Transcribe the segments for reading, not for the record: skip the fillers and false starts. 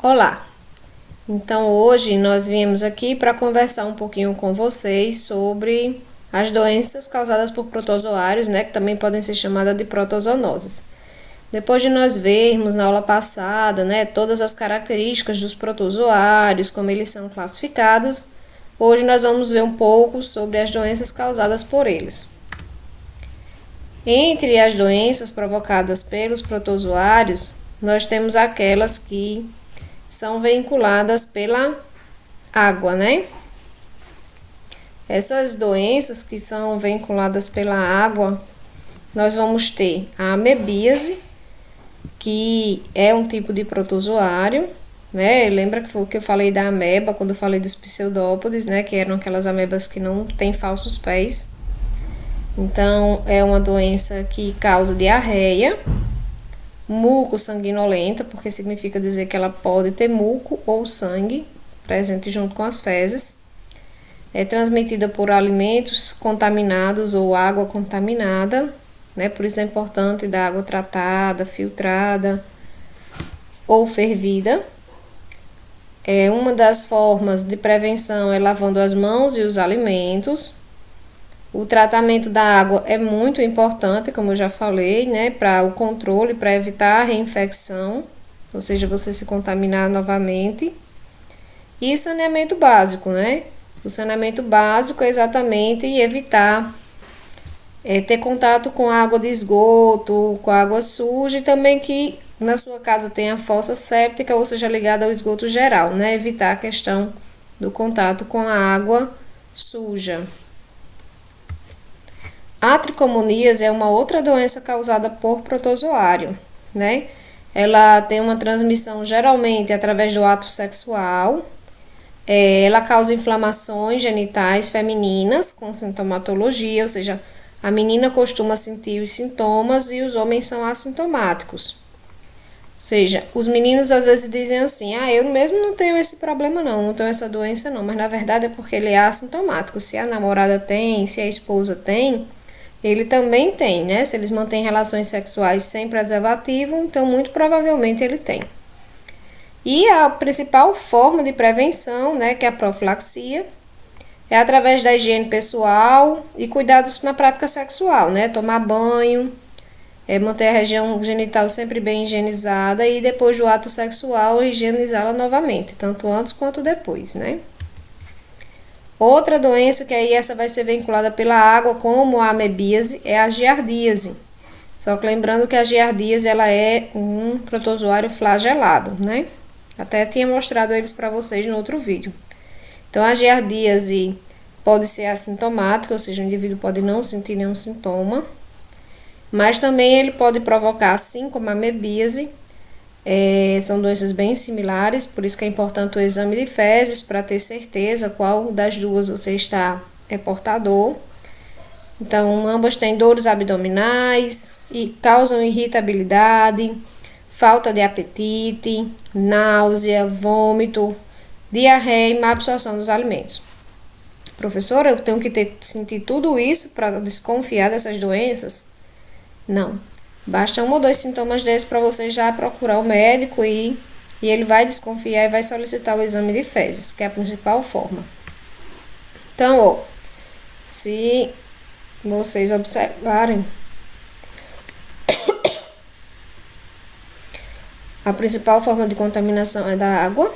Olá! Então hoje nós viemos aqui para conversar um pouquinho com vocês sobre as doenças causadas por protozoários, né, que também podem ser chamadas de protozoonoses. Depois de nós vermos na aula passada, né, todas as características dos protozoários, como eles são classificados, hoje nós vamos ver um pouco sobre as doenças causadas por eles. Entre as doenças provocadas pelos protozoários, nós temos aquelas que são veiculadas pela água, né? Essas doenças que são veiculadas pela água, nós vamos ter a amebíase, que é um tipo de protozoário, né? Lembra que foi o que eu falei da ameba, quando eu falei dos pseudópodes, né? Que eram aquelas amebas que não têm falsos pés. Então, é uma doença que causa diarreia, muco sanguinolenta, porque significa dizer que ela pode ter muco ou sangue presente junto com as fezes. É transmitida por alimentos contaminados ou água contaminada, né? Por isso é importante da água tratada, filtrada ou fervida. Uma das formas de prevenção é lavando as mãos e os alimentos. O tratamento da água é muito importante, como eu já falei, né, para o controle, para evitar a reinfecção, ou seja, você se contaminar novamente. E saneamento básico, né? O saneamento básico é exatamente evitar ter contato com água de esgoto, com água suja e também que na sua casa tenha fossa séptica ou seja ligada ao esgoto geral, né? Evitar a questão do contato com a água suja. A tricomoníase é uma outra doença causada por protozoário, né? Ela tem uma transmissão geralmente através do ato sexual. Ela causa inflamações genitais femininas com sintomatologia, ou seja, a menina costuma sentir os sintomas e os homens são assintomáticos. Ou seja, os meninos às vezes dizem assim, eu mesmo não tenho esse problema não tenho essa doença não, mas na verdade é porque ele é assintomático. Se a namorada tem, se a esposa tem, ele também tem, né? Se eles mantêm relações sexuais sem preservativo, então muito provavelmente ele tem. E a principal forma de prevenção, né, que é a profilaxia, é através da higiene pessoal e cuidados na prática sexual, né? Tomar banho, manter a região genital sempre bem higienizada e depois do ato sexual higienizá-la novamente, tanto antes quanto depois, né? Outra doença que aí essa vai ser vinculada pela água, como a amebíase, é a giardíase. Só que lembrando que a giardíase ela é um protozoário flagelado, né? Até tinha mostrado eles para vocês no outro vídeo. Então a giardíase pode ser assintomática, ou seja, o indivíduo pode não sentir nenhum sintoma, mas também ele pode provocar, assim como a amebíase, são doenças bem similares, por isso que é importante o exame de fezes para ter certeza qual das duas você está portador. Então, ambas têm dores abdominais e causam irritabilidade, falta de apetite, náusea, vômito, diarreia e má absorção dos alimentos. Professora, eu tenho que sentir tudo isso para desconfiar dessas doenças? Não. Basta um ou dois sintomas desses para você já procurar o médico e ele vai desconfiar e vai solicitar o exame de fezes, que é a principal forma. Então, se vocês observarem, a principal forma de contaminação é da água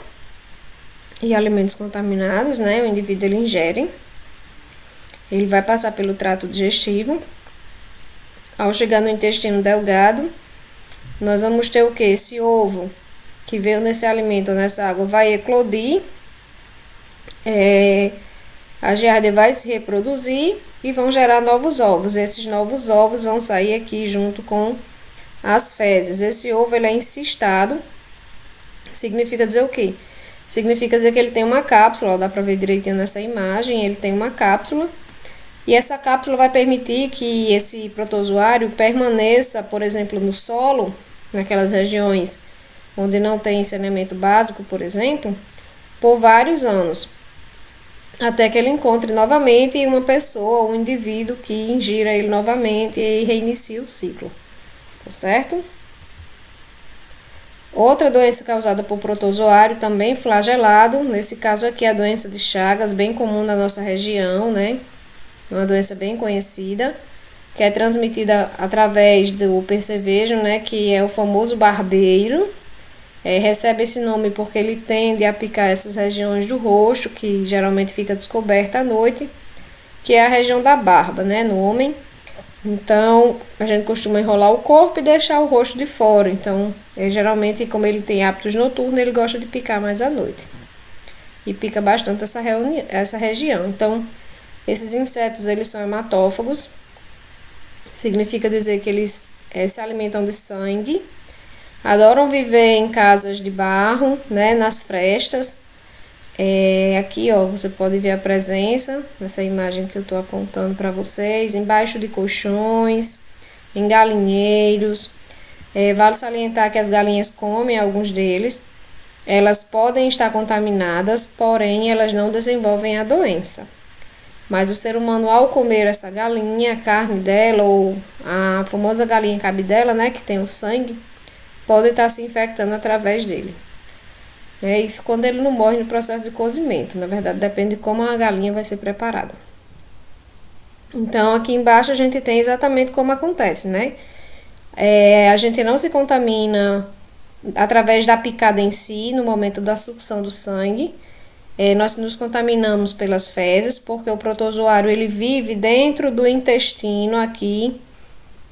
e alimentos contaminados, né? O indivíduo ele ingere, ele vai passar pelo trato digestivo. Ao chegar no intestino delgado, nós vamos ter o que? Esse ovo que veio nesse alimento, nessa água, vai eclodir, a giardia vai se reproduzir e vão gerar novos ovos. Esses novos ovos vão sair aqui junto com as fezes. Esse ovo ele é encistado, significa dizer o quê? Significa dizer que ele tem uma cápsula, ó, dá pra ver direitinho nessa imagem, ele tem uma cápsula. E essa cápsula vai permitir que esse protozoário permaneça, por exemplo, no solo, naquelas regiões onde não tem saneamento básico, por exemplo, por vários anos. Até que ele encontre novamente uma pessoa, um indivíduo que ingira ele novamente e reinicie o ciclo. Tá certo? Outra doença causada por protozoário, também flagelado, nesse caso aqui a doença de Chagas, bem comum na nossa região, né? Uma doença bem conhecida, que é transmitida através do percevejo, né? Que é o famoso barbeiro. Recebe esse nome porque ele tende a picar essas regiões do rosto, que geralmente fica descoberta à noite, que é a região da barba, né? No homem. Então, a gente costuma enrolar o corpo e deixar o rosto de fora. Então, geralmente, como ele tem hábitos noturnos, ele gosta de picar mais à noite. E pica bastante essa região. Então, esses insetos, eles são hematófagos. Significa dizer que eles se alimentam de sangue. Adoram viver em casas de barro, né, nas frestas. Aqui, ó, você pode ver a presença nessa imagem que eu estou apontando para vocês, embaixo de colchões, em galinheiros. Vale salientar que as galinhas comem alguns deles. Elas podem estar contaminadas, porém elas não desenvolvem a doença. Mas o ser humano, ao comer essa galinha, a carne dela, ou a famosa galinha cabidela, né, que tem o sangue, pode estar se infectando através dele. Isso quando ele não morre no processo de cozimento. Na verdade, depende de como a galinha vai ser preparada. Então, aqui embaixo a gente tem exatamente como acontece, né? A gente não se contamina através da picada em si, no momento da sucção do sangue. Nós nos contaminamos pelas fezes, porque o protozoário ele vive dentro do intestino aqui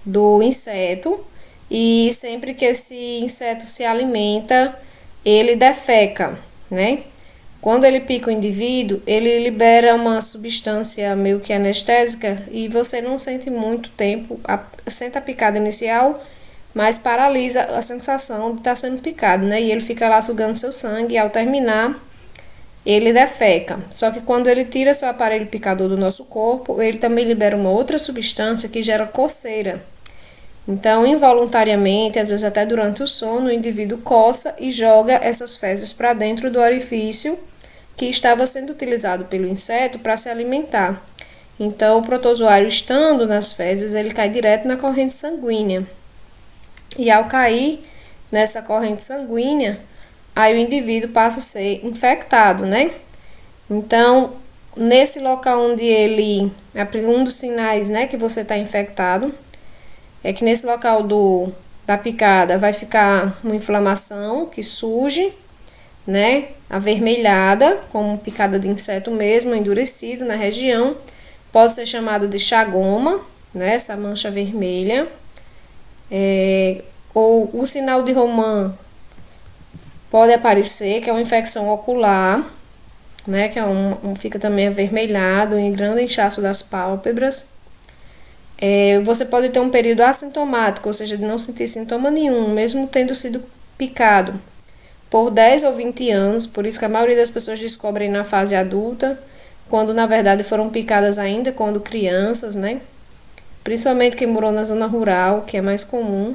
do inseto. E sempre que esse inseto se alimenta, ele defeca, né? Quando ele pica o indivíduo, ele libera uma substância meio que anestésica e você não sente muito tempo, sente a picada inicial, mas paralisa a sensação de estar sendo picado, né? E ele fica lá sugando seu sangue e ao terminar, ele defeca. Só que quando ele tira seu aparelho picador do nosso corpo, ele também libera uma outra substância que gera coceira. Então, involuntariamente, às vezes até durante o sono, o indivíduo coça e joga essas fezes para dentro do orifício que estava sendo utilizado pelo inseto para se alimentar. Então, o protozoário estando nas fezes, ele cai direto na corrente sanguínea. E ao cair nessa corrente sanguínea, aí o indivíduo passa a ser infectado, né? Então, nesse local onde ele... Um dos sinais, né, que você está infectado é que nesse local da picada vai ficar uma inflamação que surge, né, avermelhada, como picada de inseto mesmo, endurecido na região. Pode ser chamado de chagoma, né, essa mancha vermelha. Ou o sinal de Roman pode aparecer, que é uma infecção ocular, né, que fica também avermelhado, em grande inchaço das pálpebras. Você pode ter um período assintomático, ou seja, de não sentir sintoma nenhum, mesmo tendo sido picado por 10 ou 20 anos, por isso que a maioria das pessoas descobrem na fase adulta, quando na verdade foram picadas ainda quando crianças, né? Principalmente quem morou na zona rural, que é mais comum.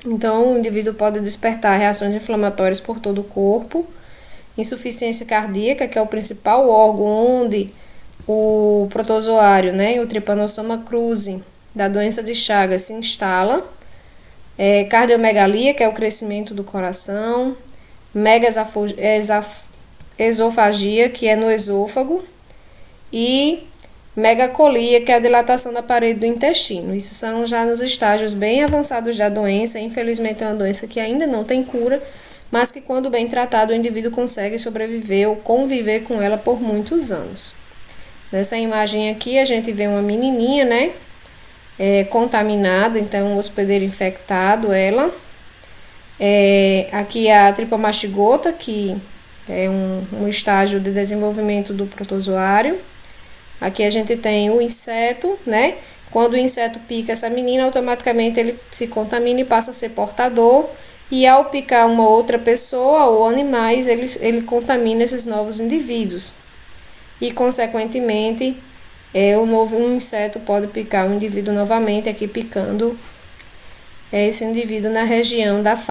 Então, o indivíduo pode despertar reações inflamatórias por todo o corpo, insuficiência cardíaca, que é o principal órgão onde o protozoário, né, o Trypanosoma cruzi, da doença de Chagas, se instala. Cardiomegalia, que é o crescimento do coração. Megaesofagia, que é no esôfago. E megacolia, que é a dilatação da parede do intestino. Isso são já nos estágios bem avançados da doença. Infelizmente é uma doença que ainda não tem cura, mas que quando bem tratado o indivíduo consegue sobreviver ou conviver com ela por muitos anos. Nessa imagem aqui a gente vê uma menininha, né, contaminada, então um hospedeiro infectado, ela. Aqui a tripomastigota, que é um estágio de desenvolvimento do protozoário. Aqui a gente tem o inseto, né? Quando o inseto pica essa menina, automaticamente ele se contamina e passa a ser portador. E ao picar uma outra pessoa ou animais, ele contamina esses novos indivíduos. E, consequentemente, um inseto pode picar o indivíduo novamente, aqui picando esse indivíduo na região da face.